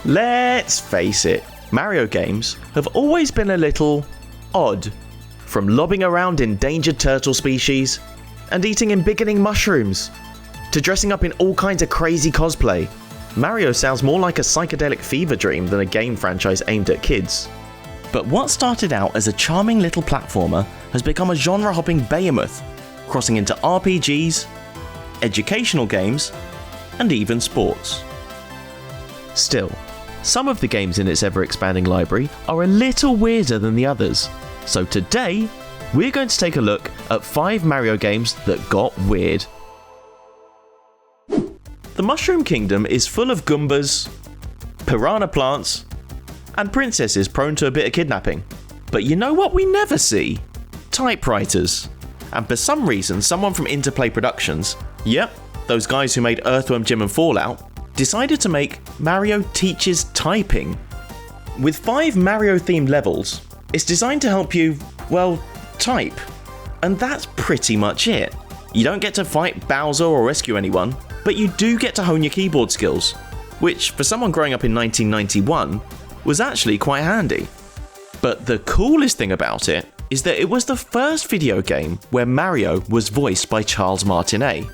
Let's face it, Mario games have always been a little odd. From lobbing around endangered turtle species and eating embiggening mushrooms to dressing up in all kinds of crazy cosplay, Mario sounds more like a psychedelic fever dream than a game franchise aimed at kids. But what started out as a charming little platformer has become a genre-hopping behemoth, crossing into RPGs, educational games, and even sports. Still, some of the games in its ever-expanding library are a little weirder than the others, so today we're going to take a look at 5 Mario games that got weird. The Mushroom Kingdom is full of Goombas, piranha plants, and princesses prone to a bit of kidnapping. But you know what we never see? Typewriters. And for some reason, someone from Interplay Productions, yep, those guys who made Earthworm Jim and Fallout, decided to make Mario Teaches Typing. With 5 Mario-themed levels, it's designed to help you, well, type. And that's pretty much it. You don't get to fight Bowser or rescue anyone, but you do get to hone your keyboard skills, which, for someone growing up in 1991, was actually quite handy. But the coolest thing about it is that it was the first video game where Mario was voiced by Charles Martinet.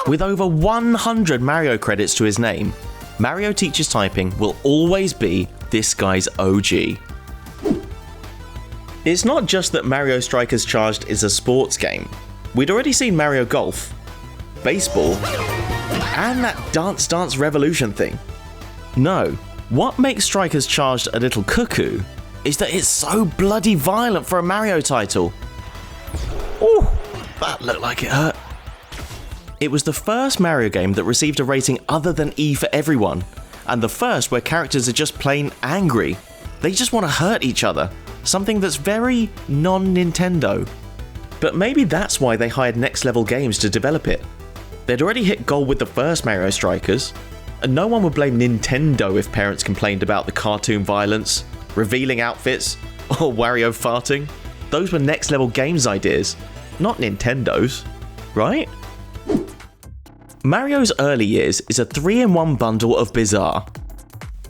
With over 100 Mario credits to his name, Mario Teaches Typing will always be this guy's OG. It's not just that Mario Strikers Charged is a sports game. We'd already seen Mario Golf, baseball, and that Dance Dance Revolution thing. No, what makes Strikers Charged a little cuckoo is that it's so bloody violent for a Mario title. Ooh, that looked like it hurt. It was the first Mario game that received a rating other than E for everyone, and the first where characters are just plain angry. They just want to hurt each other, something that's very non-Nintendo. But maybe that's why they hired Next Level Games to develop it. They'd already hit gold with the first Mario Strikers, and no one would blame Nintendo if parents complained about the cartoon violence, revealing outfits, or Wario farting. Those were Next Level Games ideas, not Nintendo's, right? Mario's early years is a 3-in-1 bundle of bizarre.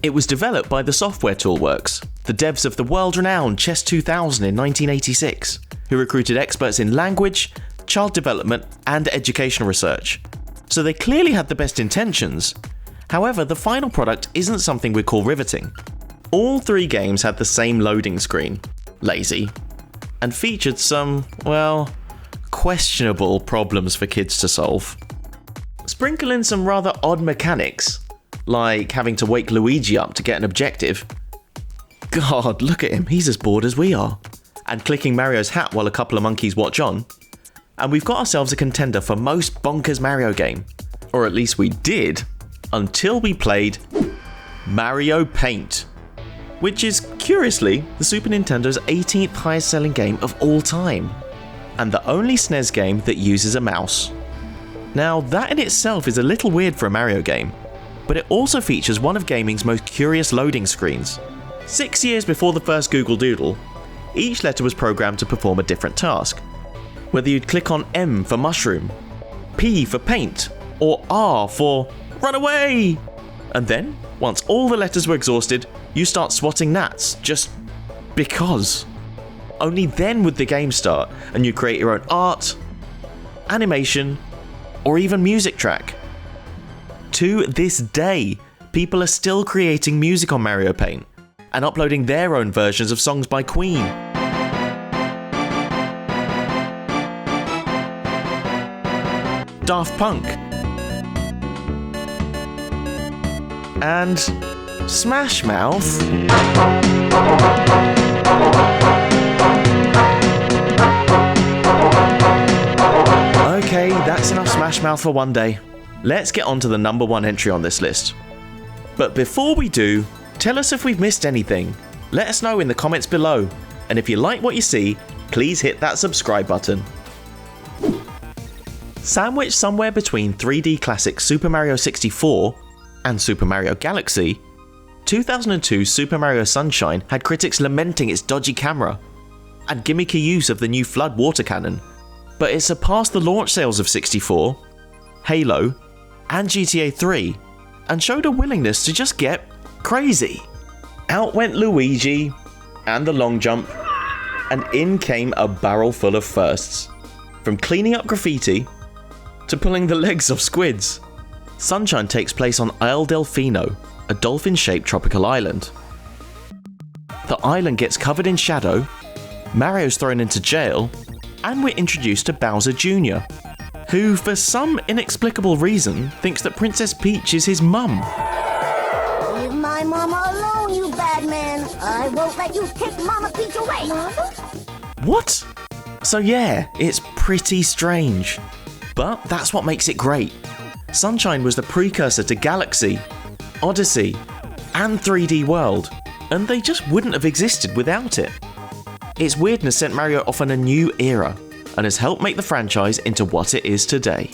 It was developed by the Software Toolworks, the devs of the world-renowned Chess 2000 in 1986, who recruited experts in language, child development, and educational research. So they clearly had the best intentions. However, the final product isn't something we'd call riveting. All 3 games had the same loading screen, lazy, and featured some, well, questionable problems for kids to solve. Sprinkle in some rather odd mechanics, like having to wake Luigi up to get an objective. God, look at him, he's as bored as we are. And clicking Mario's hat while a couple of monkeys watch on. And we've got ourselves a contender for most bonkers Mario game. Or at least we did, until we played Mario Paint, which is, curiously, the Super Nintendo's 18th highest selling game of all time, and the only SNES game that uses a mouse. Now, that in itself is a little weird for a Mario game, but it also features one of gaming's most curious loading screens. 6 years before the first Google Doodle, each letter was programmed to perform a different task. Whether you'd click on M for mushroom, P for paint, or R for run away! And then, once all the letters were exhausted, you start swatting gnats, just because. Only then would the game start, and you create your own art, animation, or even music track. To this day, people are still creating music on Mario Paint, and uploading their own versions of songs by Queen. Daft Punk. And Smash Mouth. Okay, that's enough Smash Mouth for one day. Let's get on to the number 1 entry on this list. But before we do, tell us if we've missed anything. Let us know in the comments below. And if you like what you see, please hit that subscribe button. Sandwiched somewhere between 3D classic Super Mario 64 and Super Mario Galaxy, 2002's Super Mario Sunshine had critics lamenting its dodgy camera and gimmicky use of the new Flood water cannon, but it surpassed the launch sales of 64, Halo, and GTA 3, and showed a willingness to just get crazy. Out went Luigi and the long jump, and in came a barrel full of firsts. From cleaning up graffiti to pulling the legs off squids. Sunshine takes place on Isle Delfino, a dolphin-shaped tropical island. The island gets covered in shadow, Mario's thrown into jail, and we're introduced to Bowser Jr., who, for some inexplicable reason, thinks that Princess Peach is his mum. Leave my mama alone, you bad man. I won't let you take Mama Peach away. What? So yeah, it's pretty strange. But that's what makes it great. Sunshine was the precursor to Galaxy, Odyssey, and 3D World, and they just wouldn't have existed without it. Its weirdness sent Mario off on a new era, and has helped make the franchise into what it is today.